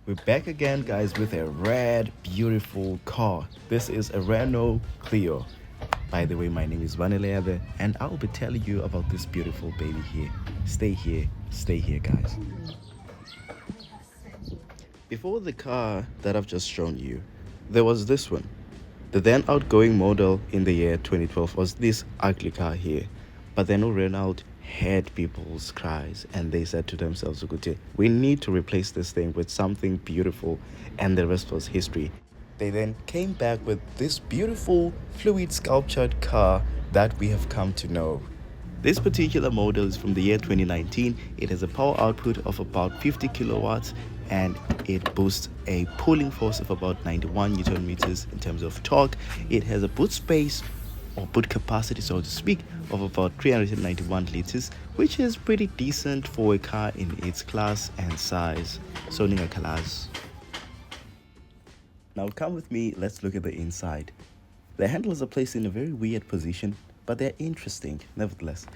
We're back again, guys, with a red, beautiful car. This is a Renault Clio. By the way, my name is Vaneleve, and I'll be telling you about this beautiful baby here. Stay here, guys. Before the car that I've just shown you, there was this one. The then outgoing model in the year 2012 was this ugly car here. But then Renault heard people's cries and they said to themselves, "Ukute, we need to replace this thing with something beautiful," and the rest was history. They then came back with this beautiful fluid sculptured car that we have come to know. This particular model is from the year 2019. It has a power output of about 50 kilowatts and it boasts a pulling force of about 91 newton meters in terms of torque. It has a boot space or boot capacity, so to speak, of about 391 liters, which is pretty decent for a car in its class and size. So Ninga Kalas. Now come with me, let's look at the inside. The handles are placed in a very weird position, but they're interesting nevertheless.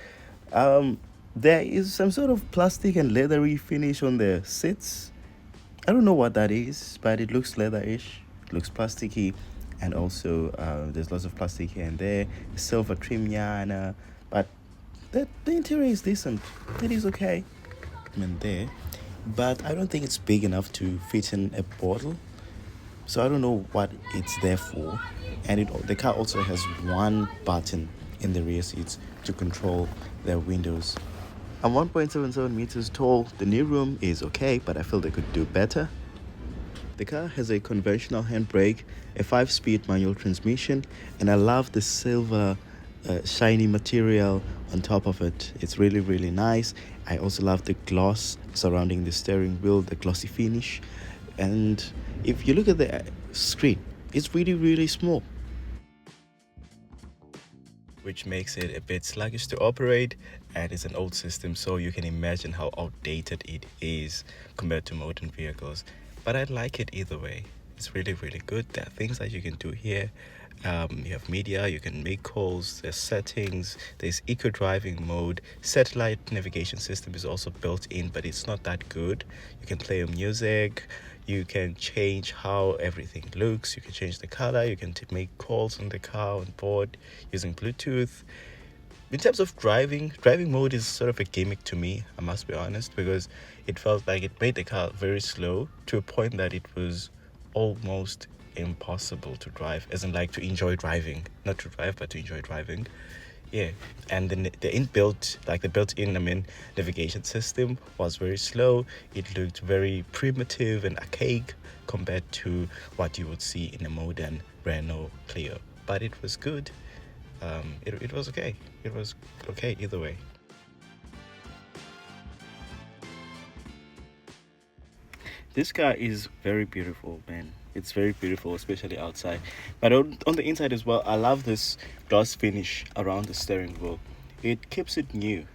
There is some sort of plastic and leathery finish on the seats. I don't know what that is, but it looks leatherish. It looks plasticky, and also there's lots of plastic here and there. Silver trim, yeah, but the interior is decent. It is okay. There, but I don't think it's big enough to fit in a bottle. So I don't know what it's there for. And the car also has one button in the rear seats to control the windows. I'm 1.77 meters tall. The new room is okay, but I feel they could do better. The car has a conventional handbrake, a 5-speed manual transmission, and I love the silver shiny material on top of it. It's really, really nice. I also love the gloss surrounding the steering wheel, the glossy finish. And if you look at the screen, it's really, really small, which makes it a bit sluggish to operate, and it's an old system, so you can imagine how outdated it is compared to modern vehicles. But I like it either way. It's really, really good. There are things that you can do here. You have media, you can make calls, there's settings, there's eco driving mode. Satellite navigation system is also built in, but it's not that good. You can play your music, you can change how everything looks, you can change the color, you can make calls on the car on board using Bluetooth. In terms of driving mode is sort of a gimmick to me, I must be honest, because it felt like it made the car very slow to a point that it was almost impossible to drive, as in like to enjoy driving, not to drive but to enjoy driving. Yeah, and then the inbuilt, like the built-in navigation system was very slow. It looked very primitive and archaic compared to what you would see in a modern Renault Clio, but it was good. It was okay. It was okay either way. This car is very beautiful, man. It's very beautiful, especially outside. But on the inside as well, I love this gloss finish around the steering wheel. It keeps it new.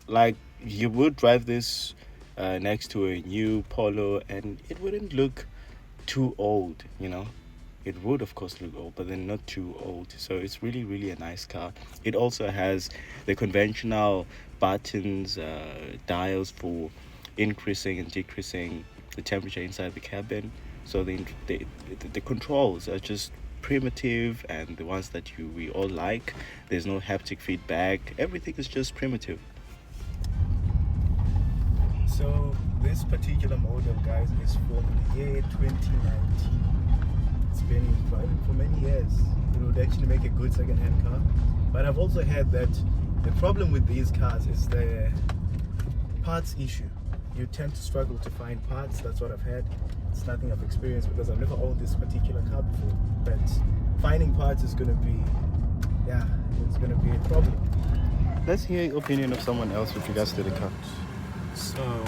Like, you would drive this next to a new Polo and it wouldn't look too old, you know? It would, of course, look old, but then not too old. So it's really, really a nice car. It also has the conventional buttons, dials for increasing and decreasing the temperature inside the cabin. So the controls are just primitive, and the ones that we all like. There's no haptic feedback. Everything is just primitive. So this particular model, guys, is from the year 2019. It's been in driving for many years. It would actually make a good second-hand car. But I've also heard that the problem with these cars is the parts issue. You tend to struggle to find parts. That's what I've heard. It's nothing I've experienced because I've never owned this particular car before. But finding parts is going to be, it's going to be a problem. Let's hear the opinion of someone else with regards to the car. So,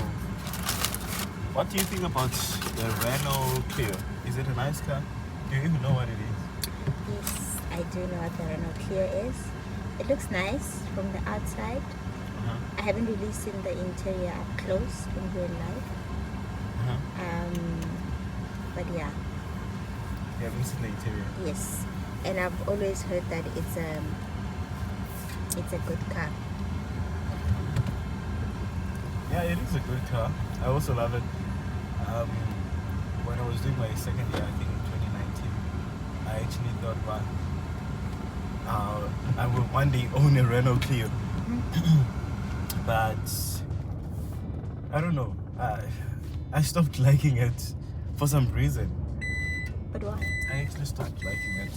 what do you think about the Renault Clio? Is it a nice car? Do you even know what it is? Yes, I do know what the Renault Clio is. It looks nice from the outside. I haven't really seen the interior up close in real life. But yeah. You haven't seen the interior? Yes, and I've always heard that it's a good car. Yeah, it is a good car. I also love it. was doing my second year, I think in 2019, I actually thought, wow, I will one day own a Renault Clio. But I don't know. I stopped liking it for some reason. But why? I actually stopped liking it.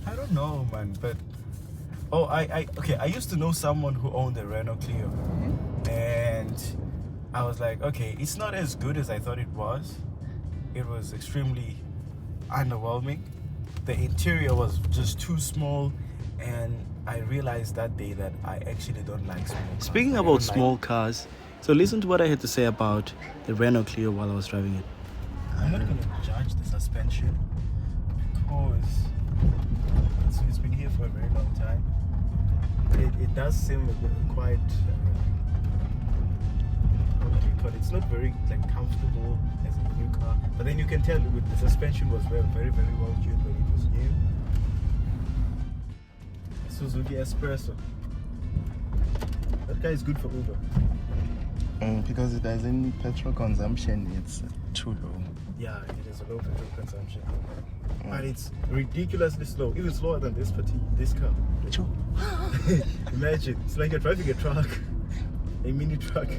I don't know, man. But I used to know someone who owned a Renault Clio, and I was like, okay, it's not as good as I thought it was. It was extremely underwhelming. The interior was just too small, and I realized that day that I actually don't like small cars. Speaking I about don't small like, cars, so listen to what I had to say about the Renault Clio while I was driving it. I'm not going to judge the suspension because it's been here for a very long time. It does seem quite, how do you call it? It's not very comfortable as a new car. But then you can tell with the suspension was very, very, very well tuned when it was new. Suzuki Espresso. That guy is good for Uber. Because it doesn't petrol consumption, it's too low. Yeah, it is a low petrol consumption. But it's ridiculously slow, even slower than this car. Imagine, it's like you're driving a truck, a mini truck.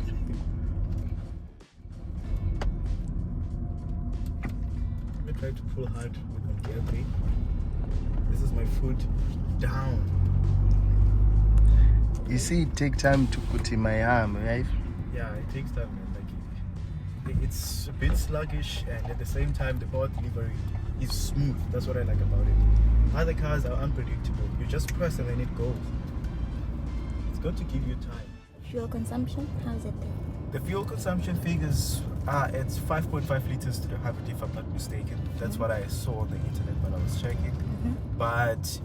I try to pull hard with the gear brake. This is my foot down. You see, it takes time to put in my arm, right? Yeah, it takes time, man. It's a bit sluggish, and at the same time, the power delivery is smooth. That's what I like about it. Other cars are unpredictable. You just press and then it goes. It's got to give you time. Fuel consumption, how's it there? The fuel consumption figures are it's 5.5 liters to the 100, if I'm not mistaken. That's what I saw on the internet when I was checking. But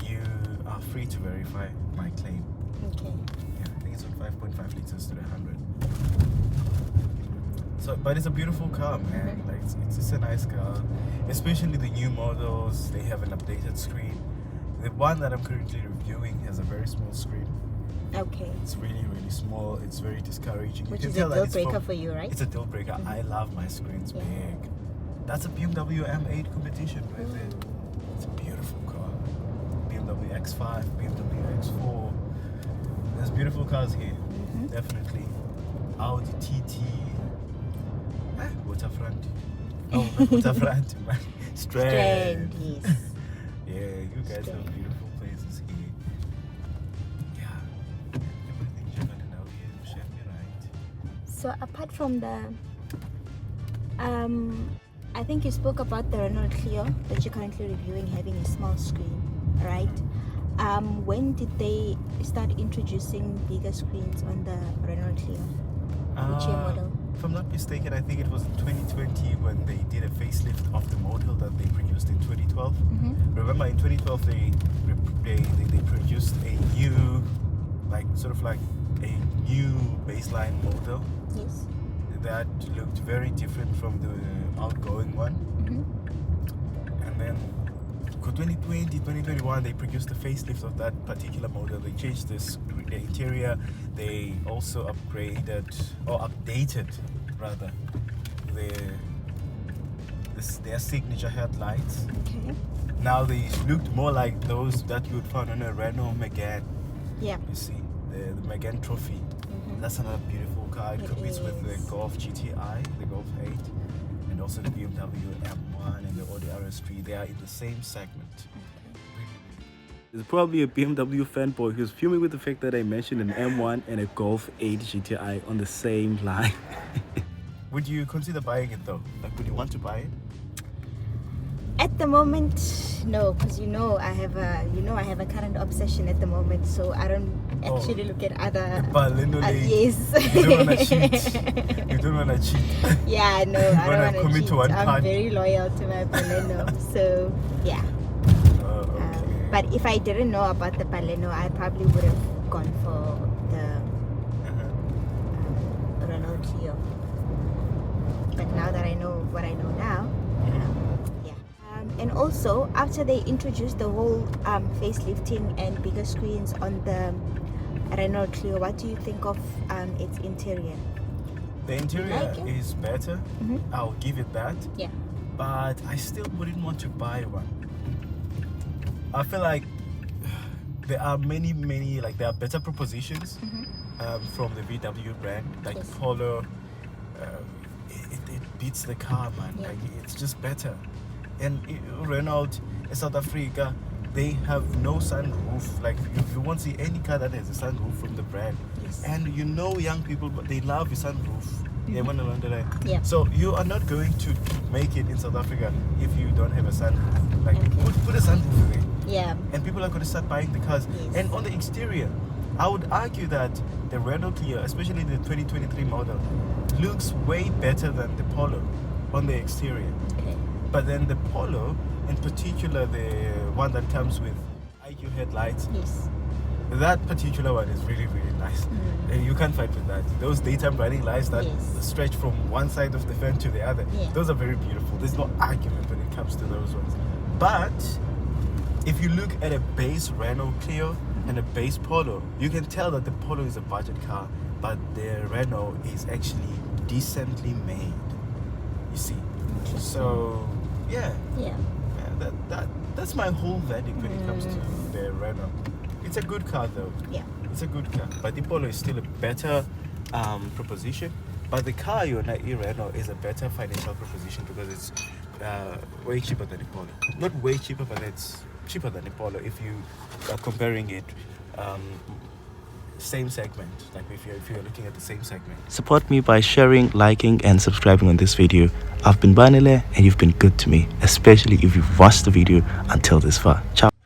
you are free to verify my claim. Okay. Yeah, I think it's on 5.5 liters to the 100. So, but it's a beautiful car, man. Like it's just a nice car, especially the new models. They have an updated screen. The one that I'm currently reviewing has a very small screen. Okay. It's really, really small. It's very discouraging. Which you is can a tell deal that breaker for you, right? It's a deal breaker. I love my screens big. That's a BMW M8 competition right there. It's a beautiful car. BMW X5, BMW X4. There's beautiful cars here. Definitely. Audi TT. Waterfront. Oh, not waterfront, man. Strand. Yes. Yeah, you guys have beautiful places here. Yeah. Everything you're gonna know here is right. So apart from the, I think you spoke about the Renault Clio that you're currently reviewing having a small screen, right? When did they start introducing bigger screens on the Renault Clio? Which year model? If I'm not mistaken, I think it was in 2020 when they did a facelift of the model that they produced in 2012. Remember, in 2012 they produced a new, sort of like a new baseline model. Yes. That looked very different from the outgoing one. And then for 2020, 2021, they produced a facelift of that particular model. They changed the interior. They also updated rather their signature headlights. Okay. Now they looked more like those that you would find on a Renault Megane. Yeah. You see, the Megane Trophy. That's another beautiful car. It competes with the Golf GTI, the Golf 8, and also the BMW M1 and the Audi RS3. They are in the same segment. There's probably a BMW fanboy who's fuming with the fact that I mentioned an M1 and a Golf 8 GTI on the same line. Would you consider buying it though? Would you want to buy it? At the moment, no, because I have a current obsession at the moment, so I don't actually look at other. Baleno Yes. You don't wanna cheat. You don't wanna cheat. Yeah, no, I don't want to commit cheat. to one I'm part. very loyal to my Baleno, so yeah. Okay. But if I didn't know about the Baleno, I probably would have gone for the Renault Clio. But now that I know what I know now, yeah. And also, after they introduced the whole facelifting and bigger screens on the Renault Clio, what do you think of its interior? The interior like it? is better. I'll give it that. Yeah. But I still wouldn't want to buy one. I feel like there are many, like there are better propositions from the VW brand, like Yes. Polo. It beats the car, man. Yeah. Like it's just better. And Renault in South Africa, they have no sunroof. Like you won't see any car that has a sunroof from the brand. Yes. And you know, young people, but they love a sunroof. They want to learn that. Yeah. So you are not going to make it in South Africa if you don't have a sunroof. Like Okay. put a sunroof in it. Yeah. And people are going to start buying the cars. Yes. And on the exterior, I would argue that the Renault Clio, especially the 2023 model, looks way better than the Polo on the exterior. Okay. But then the Polo, in particular the one that comes with IQ headlights, Yes. that particular one is really, really nice. And you can't fight with that. Those daytime running lights that Yes. stretch from one side of the fence to the other, Yeah. those are very beautiful. There's no argument when it comes to those ones. But if you look at a base Renault Clio and a base Polo, you can tell that the Polo is a budget car, but the Renault is actually decently made. You see? So yeah, Yeah. that's my whole verdict when it comes to the Renault. It's a good car though. Yeah. It's a good car, but the Polo is still a better proposition. But the car Renault is a better financial proposition because it's way cheaper than the Polo. Not way cheaper, but it's cheaper than the Polo if you are comparing it same segment. Like if you're looking at the same segment. Support me by sharing, liking, and subscribing on this video. I've been Banile, and you've been good to me, especially if you've watched the video until this far. Ciao.